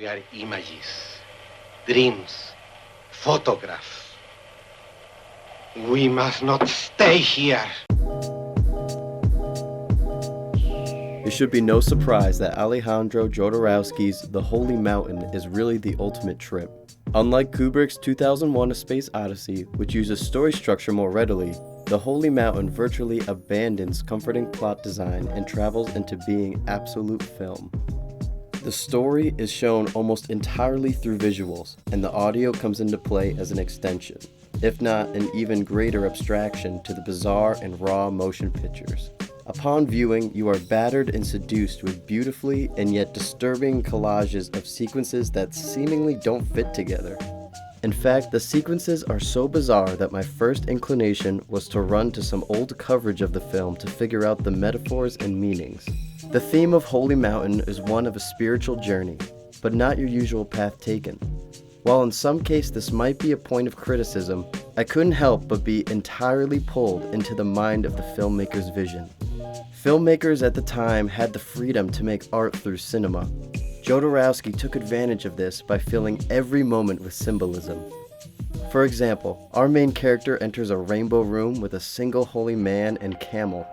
We are images, dreams, photographs. We must not stay here. It should be no surprise that Alejandro Jodorowsky's The Holy Mountain is really the ultimate trip. Unlike Kubrick's 2001: A Space Odyssey, which uses story structure more readily, The Holy Mountain virtually abandons comforting plot design and travels into being absolute film. The story is shown almost entirely through visuals, and the audio comes into play as an extension, if not an even greater abstraction to the bizarre and raw motion pictures. Upon viewing, you are battered and seduced with beautifully and yet disturbing collages of sequences that seemingly don't fit together. In fact, the sequences are so bizarre that my first inclination was to run to some old coverage of the film to figure out the metaphors and meanings. The theme of Holy Mountain is one of a spiritual journey, but not your usual path taken. While in some case this might be a point of criticism, I couldn't help but be entirely pulled into the mind of the filmmaker's vision. Filmmakers at the time had the freedom to make art through cinema. Jodorowsky took advantage of this by filling every moment with symbolism. For example, our main character enters a rainbow room with a single holy man and camel.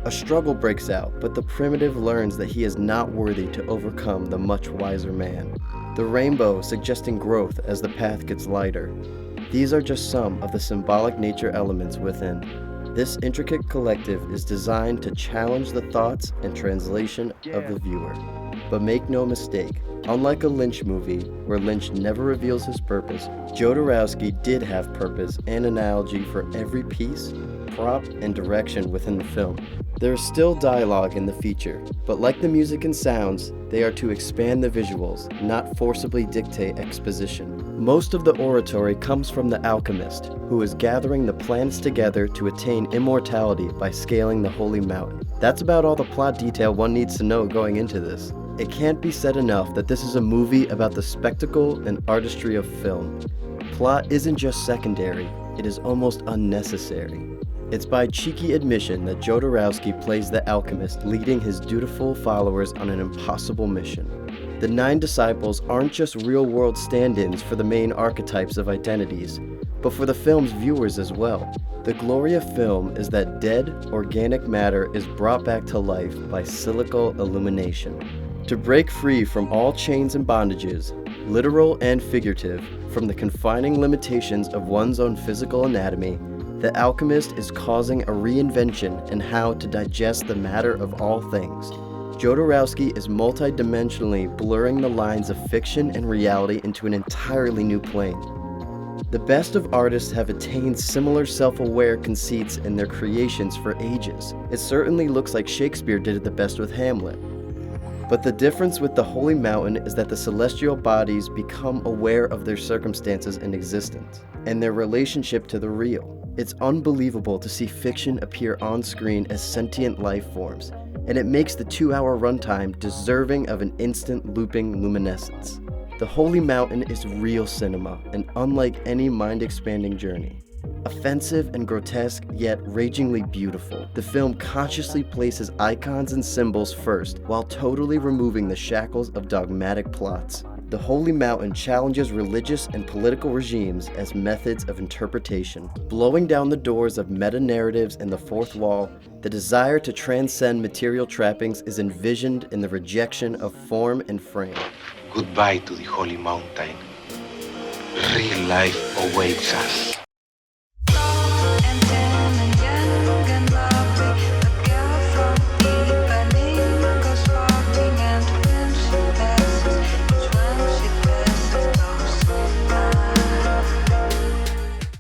A struggle breaks out, but the primitive learns that he is not worthy to overcome the much wiser man. The rainbow suggesting growth as the path gets lighter. These are just some of the symbolic nature elements within. This intricate collective is designed to challenge the thoughts and translation of the viewer. But make no mistake, unlike a Lynch movie, where Lynch never reveals his purpose, Jodorowsky did have purpose and analogy for every piece, prop, and direction within the film. There is still dialogue in the feature, but like the music and sounds, they are to expand the visuals, not forcibly dictate exposition. Most of the oratory comes from the alchemist, who is gathering the planets together to attain immortality by scaling the Holy Mountain. That's about all the plot detail one needs to know going into this. It can't be said enough that this is a movie about the spectacle and artistry of film. Plot isn't just secondary, it is almost unnecessary. It's by cheeky admission that Jodorowsky plays the alchemist leading his dutiful followers on an impossible mission. The 9 disciples aren't just real-world stand-ins for the main archetypes of identities, but for the film's viewers as well. The glory of film is that dead, organic matter is brought back to life by silical illumination. To break free from all chains and bondages, literal and figurative, from the confining limitations of one's own physical anatomy, the alchemist is causing a reinvention in how to digest the matter of all things. Jodorowsky is multidimensionally blurring the lines of fiction and reality into an entirely new plane. The best of artists have attained similar self-aware conceits in their creations for ages. It certainly looks like Shakespeare did it the best with Hamlet. But the difference with the Holy Mountain is that the celestial bodies become aware of their circumstances and existence, and their relationship to the real. It's unbelievable to see fiction appear on screen as sentient life forms, and it makes the 2-hour runtime deserving of an instant looping luminescence. The Holy Mountain is real cinema, and unlike any mind-expanding journey. Offensive and grotesque, yet ragingly beautiful, the film consciously places icons and symbols first, while totally removing the shackles of dogmatic plots. The Holy Mountain challenges religious and political regimes as methods of interpretation. Blowing down the doors of meta-narratives and the fourth wall, the desire to transcend material trappings is envisioned in the rejection of form and frame. Goodbye to the Holy Mountain. Real life awaits us.